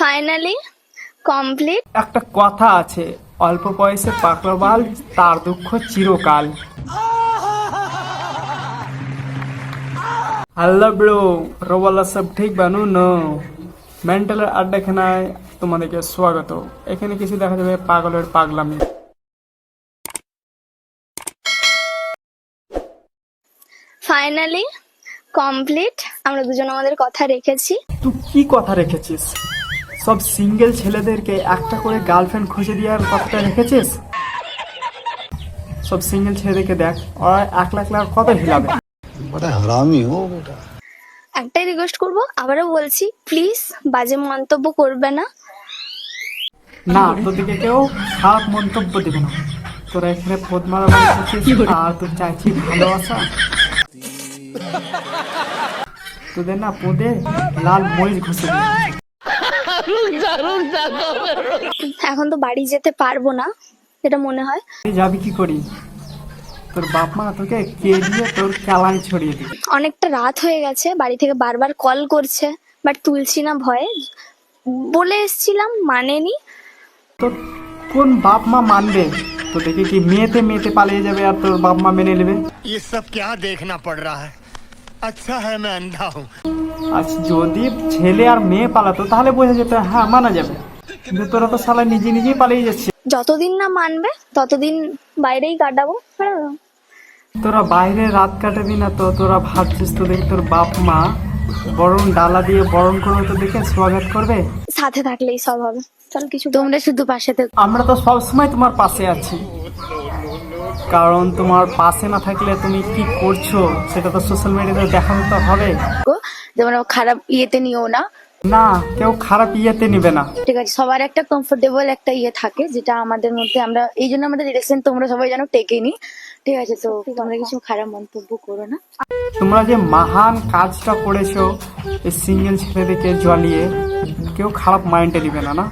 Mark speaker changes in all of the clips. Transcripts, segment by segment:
Speaker 1: Finally complete.
Speaker 2: একটা কথা আছে, অল্প বয়সে পাকলো বাল, তার দুঃখ চিরকাল। হ্যালো ব্রো, রোবালা সব ঠিক বানু নো? মেন্টালের আড্ডাখানায় তোমাদেরকে স্বাগত। এখানে কিছু দেখা যাবে পাগলের পাগলামি।
Speaker 1: Finally complete. আমরা দুজন আমাদের কথা রেখেছি।
Speaker 2: তুই কি কথা রেখেছিস? সব সিঙ্গেল ছেলেদেরকে একটা করে গার্লফ্রেন্ড খুঁজে দেওয়ার কথাটা রেখেছিস? সব সিঙ্গেল ছেলেদেরকে দেখ, ওরা 1 লাখ কত হিলাবে।
Speaker 3: बड़ा हरामी हो बेटा।
Speaker 1: একটাই রিকোয়েস্ট করব, আবারও বলছি, প্লিজ বাজে মন্তব্য করবে না।
Speaker 2: না, তোদেরকে কেউ খারাপ মন্তব্য দিবে না। তোরা এখানে পদ মারামারি করছিস আর তুই চাইছিস ভালোবাসা। তোদের না পদে লাল মরিচ ঘষে দিবে।
Speaker 1: এখন তো বাড়ি যেতে পারবো না, এটা মনে হয়।
Speaker 2: তুই যাবি কি করি? তোর বাপ মা তোকে কে দিয়ে তোর চালানি ছড়িয়ে দিবে।
Speaker 1: অনেকটা রাত হয়ে গেছে, বাড়ি থেকে বারবার কল করছে, বাট তুলছি না ভয়ে। বলে এসছিলাম, মানেনি।
Speaker 2: তোর কোন বাপ মা মানবে? তোদেরকে কি মেয়েতে মেয়েতে পালিয়ে যাবে আর তোর বাপ মা মেনে নেবে?
Speaker 4: ये सब क्या देखना पड़ रहा है? अच्छा है मैं अंधा हूँ।
Speaker 2: আজ যদি ছেলে আর মেয়ে পালাতো তাহলে বোঝা যেত হ্যাঁ মানা যাবে, কিন্তু তোরা তো শালা নিজে নিজেই পালিয়ে যাচ্ছে।
Speaker 1: যতদিন না মানবে ততদিন বাইরেই কাটাবো।
Speaker 2: তোরা বাইরে রাত কাটাবি না তো তোরা ভাবছিস তোদের তোর বাপ মা বরং ডালা দিয়ে বরণ করবে, তো দেখে স্বাগত করবে।
Speaker 1: সাথে থাকলেই সব হবে। চল কিছু, তোমরা শুধু পাশে থেকো।
Speaker 2: আমরা তো সবসময় তোমার পাশে আছি, কারণ তোমার পাশে না থাকলে তুমি কি করছো সেটা তো সোশ্যাল মিডিয়াতে দেখানো তো হবে।
Speaker 1: যেমন খারাপ ইয়েতে নিও না।
Speaker 2: না, কেউ খারাপ ইয়েতে নিবে না।
Speaker 1: ঠিক আছে, সবার একটা কমফোর্টেবল একটা ইয়ে থাকে, যেটা আমাদের মধ্যে, আমরা এই জন্য আমাদের রিলেশন তোমরা সবাই জানো টেকেনি। ঠিক আছে, তো তোমরা কিছু খারাপ মন্তব্য করো না।
Speaker 2: তোমরা যে মহান কাজটা করেছো এই সিঙ্গেল ছেলেদেরকে জ্বালিয়ে, কেউ খারাপ মাইন্ডে নিবে না। না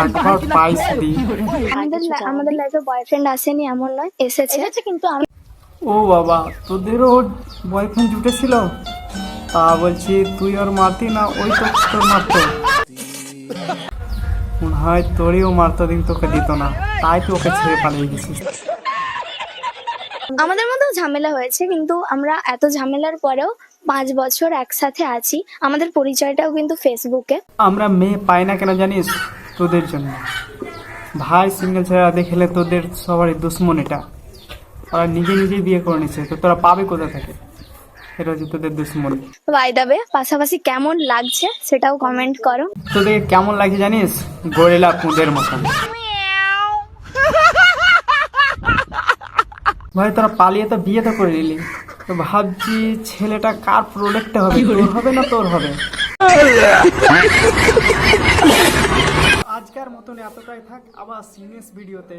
Speaker 2: একবার পাইস দি।
Speaker 1: আমাদের লাইফে বয়ফ্রেন্ড আসেনি এমন নয়, এসেছে, কিন্তু আমি
Speaker 2: ও বাবা, তোদেরও বয়ফ্রেন্ড জুটেছিল? তা বলছি তুই ওর মারতি না ওই তো তোর মারতো? মনে হয় তোরইও মারতো, দিন তোকে দিত না, তাই তুই ওকে ছেড়ে পালিয়ে গেছিস।
Speaker 1: আমাদের মধ্যেও ঝামেলা হয়েছে, কিন্তু আমরা এত ঝামেলার পরেও 5 বছর একসাথে আছি। আমাদের পরিচয়টাও কিন্তু ফেসবুকে।
Speaker 2: আমরা মেয়ে পাই না কেন জানিস? তোদের জন্য। ভাই সিঙ্গেল ছেলেরা দেখলে তোদের সবারই দুশ্মন, এটা ওরা নিজে নিজেই বিয়ে করে নিচ্ছে, তো তোরা পাবে কোথা থেকে? এটা হচ্ছে তোদের দুশ্মন।
Speaker 1: বাই দ্য ওয়ে, পাশাপাশি কেমন লাগছে সেটাও কমেন্ট করো।
Speaker 2: তোদের কেমন লাগে জানিস? গরিলা কুঁদের মতন। ভাই তোরা পালিয়ে তো বিয়ে তো করে নিলি, তো ভাবছি ছেলেটা কার প্রোডাক্ট হবে, তোর হবে না তোর হবে? আজকের মতন এতটাই থাক, আবার সিরিয়াস ভিডিওতে